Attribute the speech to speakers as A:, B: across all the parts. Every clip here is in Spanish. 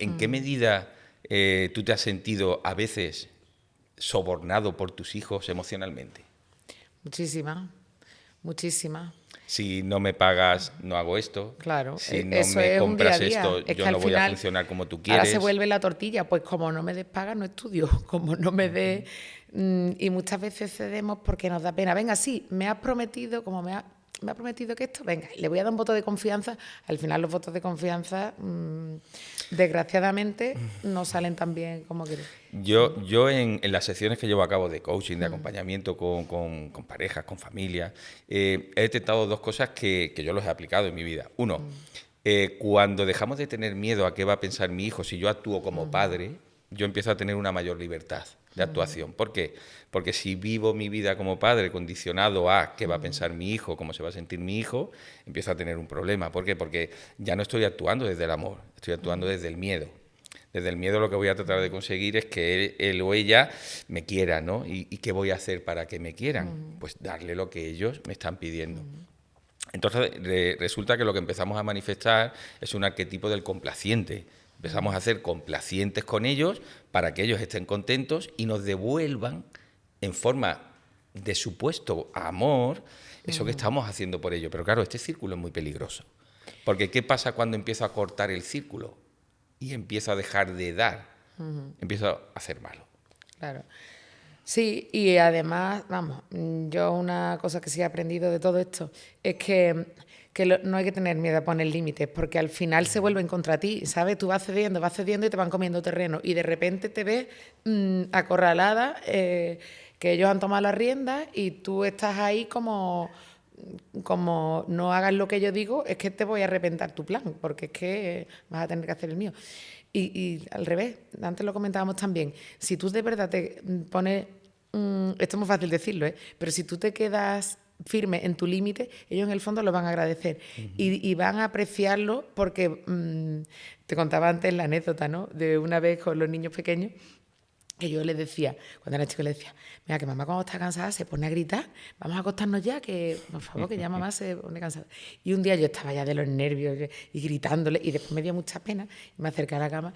A: ¿En qué medida tú te has sentido a veces sobornado por tus hijos emocionalmente?
B: Muchísimas, muchísimas.
A: Si no me pagas, no hago esto.
B: Claro,
A: Si no
B: eso
A: me
B: es un día a
A: compras
B: día.
A: esto,
B: Es
A: yo
B: que al
A: no voy a
B: final,
A: funcionar como tú
B: ahora se
A: quieres.
B: vuelve la tortilla, pues como no me des paga, no estudio, como no me des... y muchas veces cedemos porque nos da pena. Venga, sí, me has prometido, como me ha prometido que esto, venga, le voy a dar un voto de confianza. Al final los votos de confianza, desgraciadamente, no salen tan bien como quieres.
A: Yo en las sesiones que llevo a cabo de coaching, de acompañamiento con parejas, con familias, he detectado dos cosas que yo los he aplicado en mi vida. Uno, cuando dejamos de tener miedo a qué va a pensar mi hijo si yo actúo como padre, yo empiezo a tener una mayor libertad de actuación. ¿Por qué? Porque si vivo mi vida como padre condicionado a qué va a pensar mi hijo, cómo se va a sentir mi hijo, empiezo a tener un problema. ¿Por qué? Porque ya no estoy actuando desde el amor, estoy actuando desde el miedo. Desde el miedo lo que voy a tratar de conseguir es que él o ella me quiera, ¿no? ¿Y qué voy a hacer para que me quieran? Pues darle lo que ellos me están pidiendo. Entonces resulta que lo que empezamos a manifestar es un arquetipo del complaciente. Empezamos a ser complacientes con ellos para que ellos estén contentos y nos devuelvan en forma de supuesto amor eso que estamos haciendo por ellos. Pero claro, este círculo es muy peligroso. Porque ¿qué pasa cuando empiezo a cortar el círculo? Y empiezo a dejar de dar, empiezo a hacer malo.
B: Claro. Sí, y además, vamos, yo una cosa que sí he aprendido de todo esto es que no hay que tener miedo a poner límites, porque al final se vuelven contra ti, ¿sabes? Tú vas cediendo y te van comiendo terreno, y de repente te ves acorralada, que ellos han tomado las riendas y tú estás ahí como no hagas lo que yo digo, es que te voy a reventar tu plan, porque es que vas a tener que hacer el mío. Y al revés, antes lo comentábamos también, si tú de verdad te pones, esto es muy fácil decirlo, pero si tú te quedas firme en tu límite, ellos en el fondo lo van a agradecer y van a apreciarlo porque te contaba antes la anécdota, ¿no? De una vez con los niños pequeños, que yo les decía, cuando era chico les decía, mira, que mamá cuando está cansada se pone a gritar, vamos a acostarnos ya, que por favor, que ya mamá se pone cansada. Y un día yo estaba ya de los nervios y gritándole, y después me dio mucha pena, y me acerqué a la cama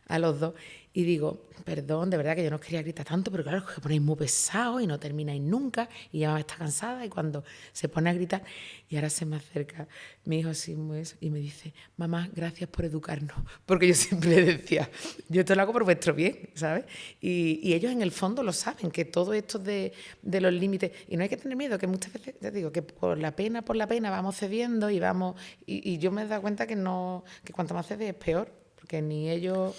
B: a los dos y digo, perdón, de verdad que yo no os quería gritar tanto, pero claro, es que ponéis muy pesados y no termináis nunca, y ya mamá está cansada, y cuando se pone a gritar, y ahora se me acerca mi hijo así muy eso, y me dice, mamá, gracias por educarnos, porque yo siempre le decía, yo esto lo hago por vuestro bien, ¿sabes? Y ellos en el fondo lo saben, que todo esto de los límites, y no hay que tener miedo, que muchas veces, te digo, que por la pena vamos cediendo y vamos, y yo me he dado cuenta que no, que cuanto más cedes es peor, porque ni ellos...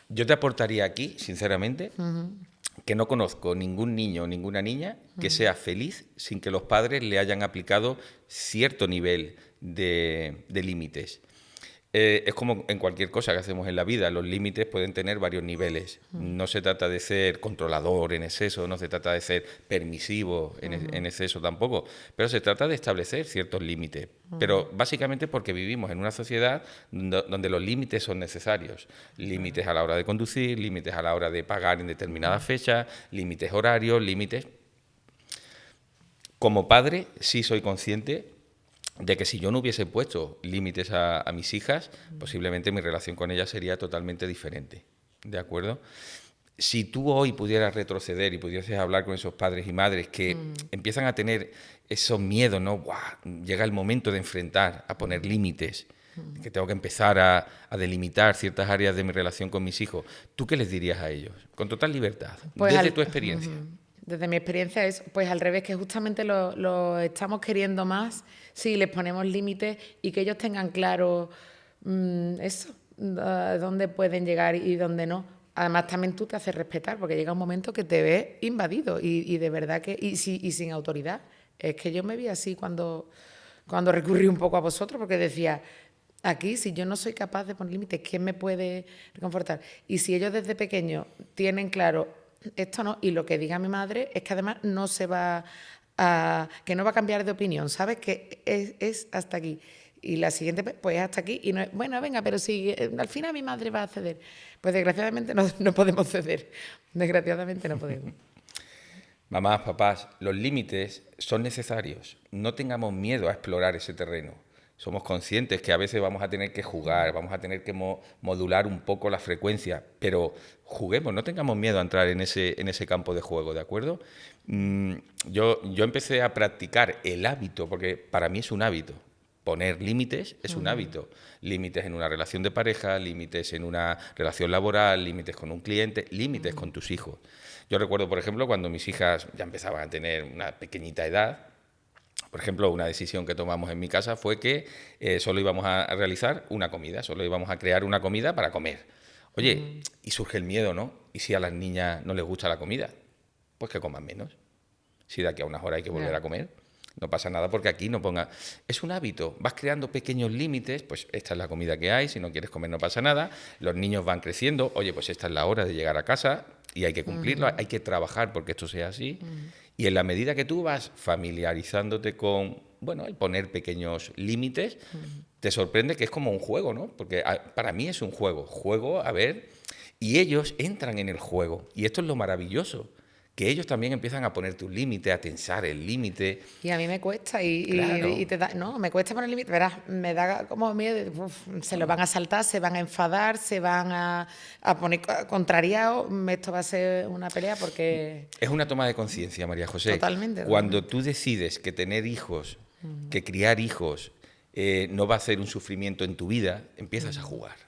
A: Yo te aportaría aquí, sinceramente, que no conozco ningún niño o ninguna niña que sea feliz sin que los padres le hayan aplicado cierto nivel de límites. Es como en cualquier cosa que hacemos en la vida, los límites pueden tener varios niveles. No se trata de ser controlador en exceso, no se trata de ser permisivo en exceso tampoco, pero se trata de establecer ciertos límites. Pero básicamente porque vivimos en una sociedad donde los límites son necesarios. Límites a la hora de conducir, límites a la hora de pagar en determinadas fechas, límites horarios, límites... Como padre sí soy consciente de que si yo no hubiese puesto límites a mis hijas, posiblemente mi relación con ellas sería totalmente diferente, ¿de acuerdo? Si tú hoy pudieras retroceder y pudieses hablar con esos padres y madres que empiezan a tener esos miedos, ¿no? ¡Buah! Llega el momento de enfrentar, a poner límites, que tengo que empezar a delimitar ciertas áreas de mi relación con mis hijos, ¿tú qué les dirías a ellos? Con total libertad,
B: Pues
A: desde tu experiencia.
B: Desde mi experiencia es pues al revés, que justamente lo estamos queriendo más si les ponemos límites y que ellos tengan claro eso, dónde pueden llegar y dónde no. Además también tú te haces respetar porque llega un momento que te ves invadido y de verdad que y sin autoridad. Es que yo me vi así cuando recurrí un poco a vosotros porque decía, aquí si yo no soy capaz de poner límites, ¿quién me puede reconfortar? Y si ellos desde pequeños tienen claro esto no, y lo que diga mi madre es que además no se va que no va a cambiar de opinión, ¿sabes? Que es hasta aquí. Y la siguiente, pues hasta aquí. Y no es, bueno, venga, pero si al final mi madre va a ceder. Pues desgraciadamente no podemos ceder. Desgraciadamente no podemos.
A: Mamás, papás, los límites son necesarios. No tengamos miedo a explorar ese terreno. somos conscientes que a veces vamos a tener que jugar, vamos a tener que modular un poco la frecuencia, pero juguemos, no tengamos miedo a entrar en ese campo de juego, ¿de acuerdo? Yo empecé a practicar el hábito, porque para mí es un hábito. Poner límites es un hábito. Límites en una relación de pareja, límites en una relación laboral, límites con un cliente, límites con tus hijos. Yo recuerdo, por ejemplo, cuando mis hijas ya empezaban a tener una pequeñita edad. Por ejemplo, una decisión que tomamos en mi casa fue que solo íbamos a realizar una comida, solo íbamos a crear una comida para comer. Oye, y surge el miedo, ¿no? ¿Y si a las niñas no les gusta la comida? Pues que coman menos. Si de aquí a unas horas hay que volver a comer, no pasa nada porque aquí no ponga... Es un hábito, vas creando pequeños límites, pues esta es la comida que hay, si no quieres comer no pasa nada, los niños van creciendo, oye, pues esta es la hora de llegar a casa y hay que cumplirlo, hay que trabajar porque esto sea así. Y en la medida que tú vas familiarizándote con, bueno, el poner pequeños límites, te sorprende que es como un juego, ¿no? Porque para mí es un juego, a ver, y ellos entran en el juego. Y esto es lo maravilloso, que ellos también empiezan a ponerte un límite, a tensar el límite.
B: Y a mí me cuesta,
A: Claro.
B: y te da, no, me cuesta poner límite, verás, me da como miedo, se lo van a saltar, se van a enfadar, se van a poner contrariados, esto va a ser una pelea porque...
A: Es una toma de conciencia, María José.
B: Totalmente.
A: Cuando tú decides que tener hijos, que criar hijos, no va a ser un sufrimiento en tu vida, empiezas a jugar.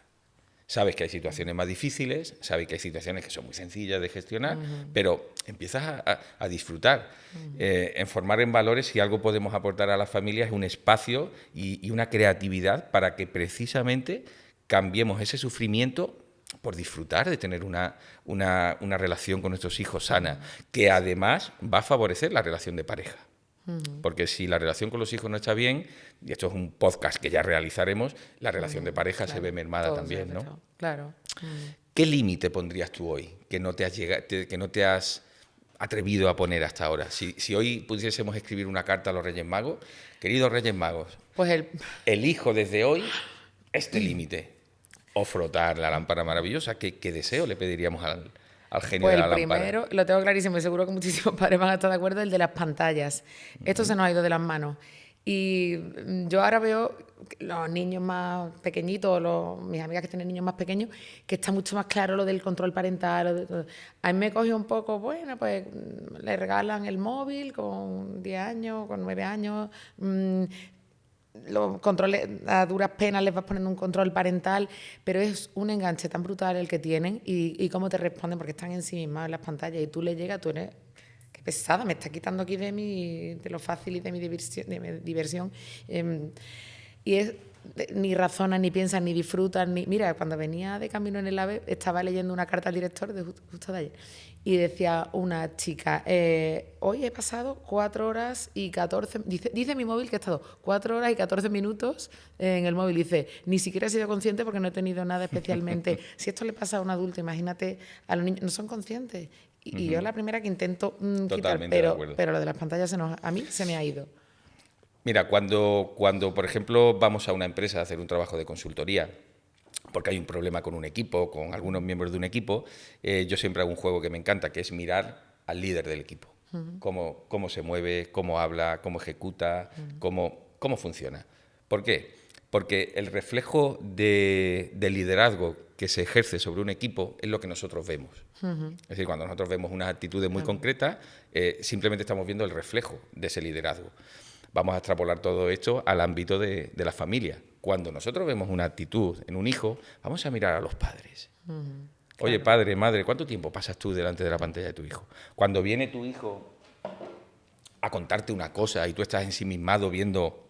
A: Sabes que hay situaciones más difíciles, sabes que hay situaciones que son muy sencillas de gestionar, pero empiezas a disfrutar. En formar en valores, si algo podemos aportar a las familias, es un espacio y una creatividad para que precisamente cambiemos ese sufrimiento por disfrutar de tener una relación con nuestros hijos sana, que además va a favorecer la relación de pareja. Porque si la relación con los hijos no está bien, y esto es un podcast que ya realizaremos, la relación de pareja se ve mermada también, ¿no?
B: Claro.
A: ¿Qué límite pondrías tú hoy que no te has atrevido a poner hasta ahora? Si hoy pudiésemos escribir una carta a los Reyes Magos, queridos Reyes Magos,
B: Pues
A: elijo desde hoy este límite, o frotar la lámpara maravillosa. ¿Qué deseo le pediríamos al genio
B: Pues
A: de la
B: el
A: lámpara?
B: primero, lo tengo clarísimo y seguro que muchísimos padres van a estar de acuerdo, el de las pantallas. Esto se nos ha ido de las manos. Y yo ahora veo los niños más pequeñitos, mis amigas que tienen niños más pequeños, que está mucho más claro lo del control parental. A mí me cogió un poco, bueno, pues le regalan el móvil con 10 años, con 9 años, los controles, a duras penas les vas poniendo un control parental, pero es un enganche tan brutal el que tienen y cómo te responden, porque están ensimismados en las pantallas y tú les llegas, tú eres... Qué pesada, me está quitando aquí de lo fácil y de mi diversión. Y es... Ni razonan, ni piensan, ni disfrutan, ni... Mira, cuando venía de camino en el AVE, estaba leyendo una carta al director de justo de ayer, y decía una chica, hoy he pasado 4 horas y 14... Dice mi móvil que he estado 4 horas y 14 minutos en el móvil. Dice, ni siquiera he sido consciente porque no he tenido nada especialmente. Si esto le pasa a un adulto, imagínate, a los niños, no son conscientes. Y yo la primera que intento quitar, pero lo de las pantallas a mí se me ha ido.
A: Mira, cuando, por ejemplo, vamos a una empresa a hacer un trabajo de consultoría, porque hay un problema con un equipo, con algunos miembros de un equipo, yo siempre hago un juego que me encanta, que es mirar al líder del equipo. Cómo se mueve, cómo habla, cómo ejecuta, cómo funciona. ¿Por qué? Porque el reflejo de liderazgo que se ejerce sobre un equipo es lo que nosotros vemos. Es decir, cuando nosotros vemos unas actitudes muy concretas, simplemente estamos viendo el reflejo de ese liderazgo. Vamos a extrapolar todo esto al ámbito de la familia. Cuando nosotros vemos una actitud en un hijo, vamos a mirar a los padres. Oye, padre, madre, ¿cuánto tiempo pasas tú delante de la pantalla de tu hijo? Cuando viene tu hijo a contarte una cosa y tú estás ensimismado viendo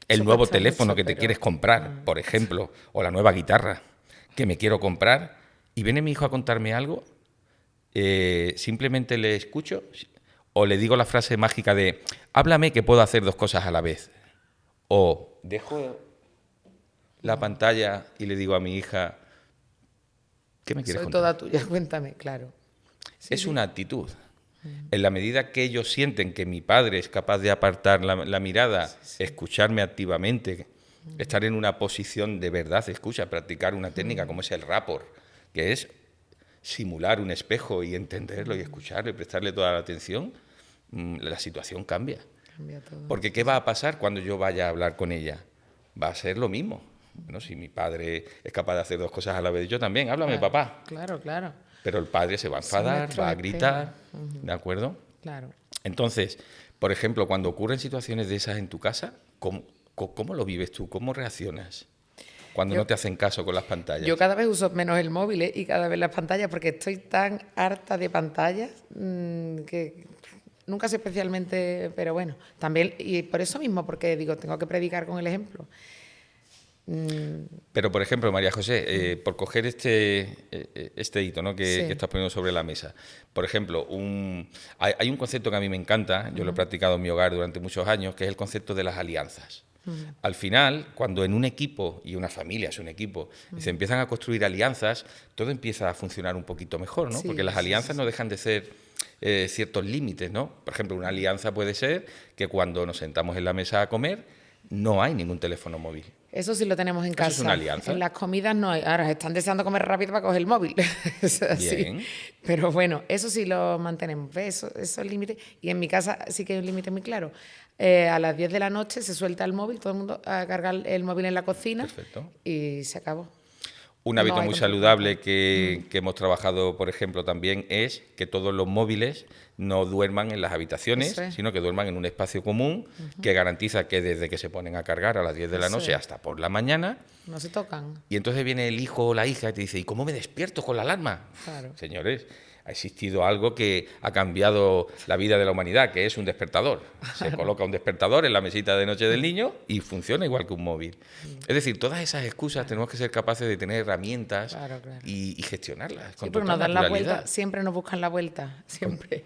A: el nuevo teléfono que te quieres comprar, por ejemplo, o la nueva guitarra que me quiero comprar, y viene mi hijo a contarme algo, simplemente le escucho o le digo la frase mágica de háblame que puedo hacer 2 cosas a la vez. O dejo la pantalla y le digo a mi hija, ¿qué me quieres
B: Soy
A: contar?
B: toda tuya, cuéntame, claro. Sí,
A: Es una actitud. En la medida que ellos sienten que mi padre es capaz de apartar la mirada, escucharme activamente, estar en una posición de verdad, escucha, practicar una técnica como es el rapport, que es simular un espejo y entenderlo y escucharlo y prestarle toda la atención, la situación cambia.
B: Cambia todo.
A: Porque ¿qué va a pasar cuando yo vaya a hablar con ella? Va a ser lo mismo. Bueno, si mi padre es capaz de hacer dos cosas a la vez, yo también, háblame,
B: Claro,
A: papá.
B: Claro, claro.
A: Pero el padre se va a
B: Son
A: enfadar,
B: nuestros
A: va a gritar,
B: espejos.
A: ¿de acuerdo?
B: Claro.
A: Entonces, por ejemplo, cuando ocurren situaciones de esas en tu casa, ¿cómo lo vives tú? ¿Cómo reaccionas cuando no te hacen caso con las pantallas?
B: Yo cada vez uso menos el móvil, y cada vez las pantallas, porque estoy tan harta de pantallas que nunca sé especialmente, pero bueno, también, y por eso mismo, porque digo, tengo que predicar con el ejemplo.
A: Pero, por ejemplo, María José, por coger este hito, ¿no?
B: Sí.
A: que estás poniendo sobre la mesa. Por ejemplo, hay un concepto que a mí me encanta, yo lo he practicado en mi hogar durante muchos años, que es el concepto de las alianzas. Al final, cuando en un equipo, y una familia es un equipo, se empiezan a construir alianzas, todo empieza a funcionar un poquito mejor, ¿no?
B: Sí,
A: Porque las alianzas no dejan de ser ciertos límites, ¿no? Por ejemplo, una alianza puede ser que cuando nos sentamos en la mesa a comer, no hay ningún teléfono móvil.
B: Eso sí lo tenemos en casa.
A: es una alianza.
B: En las comidas no hay. Ahora están deseando comer rápido para coger el móvil. Eso es así.
A: Bien.
B: Pero bueno, eso sí lo mantenemos. ¿Ves? Eso es límite. Y en mi casa sí que hay un límite muy claro. A las 10 de la noche se suelta el móvil, todo el mundo a cargar el móvil en la cocina.
A: Perfecto.
B: Y se acabó.
A: Un hábito
B: No hay
A: muy
B: control
A: saludable que hemos trabajado, por ejemplo, también es que todos los móviles no duerman en las habitaciones,
B: Eso es.
A: sino que duerman en un espacio común que garantiza que desde que se ponen a cargar a las 10 de la
B: Eso
A: noche
B: es.
A: hasta por la mañana,
B: No se tocan.
A: y entonces viene el hijo o la hija y te dice, ¿y cómo me despierto con la alarma?
B: Claro.
A: Señores, ha existido algo que ha cambiado la vida de la humanidad, que es un despertador. Se coloca un despertador en la mesita de noche del niño y funciona igual que un móvil. Es decir, todas esas excusas tenemos que ser capaces de tener herramientas
B: Claro.
A: y gestionarlas
B: Sí,
A: con
B: porque
A: total
B: nos dan la
A: naturalidad.
B: vuelta. Siempre nos buscan la vuelta. Siempre.